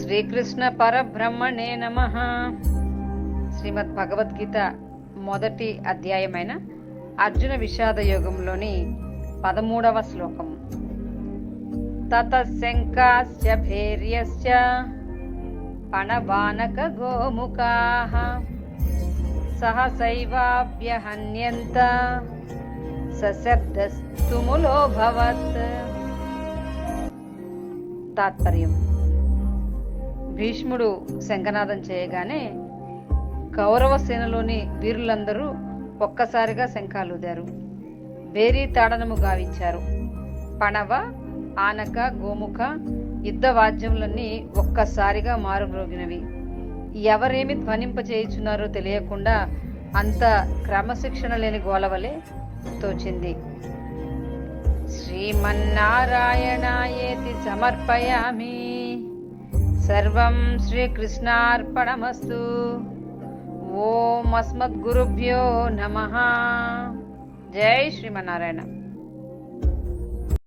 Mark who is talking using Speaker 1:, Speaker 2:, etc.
Speaker 1: శ్రీకృష్ణ పరబ్రహ్మణే నమః. శ్రీమద్ భగవద్గీత మొదటి అధ్యాయమైన అర్జున విషాద యోగంలోని 13వ శ్లోకం. తతశంకాశ్చ భైర్యశ్చ పణవానక గోముఖాః సహసైవాభ్యహన్యంత సశబ్దస్తుములోభవత్. తాత్పర్యం: భీష్ముడు శంఖనాదం చేయగానే కౌరవ సేనలోని వీరులందరూ ఒక్కసారిగా శంఖాలూదారు, బేరీ తాడనము గావించారు. పణవ, ఆనక, గోముఖ యుద్ధ వాద్యములన్నీ ఒక్కసారిగా మారుమ్రోగినవి. ఎవరేమి ధ్వనింపచేయుచున్నారో తెలియకుండా అంత క్రమశిక్షణ లేని గోలవలే తోచింది. శ్రీమన్నారాయణాయేతి సమర్పయామి. సర్వం శ్రీకృష్ణార్పణమస్తు. ఓం అస్మద్గురుభ్యో నమః. జై శ్రీమన్నారాయణ.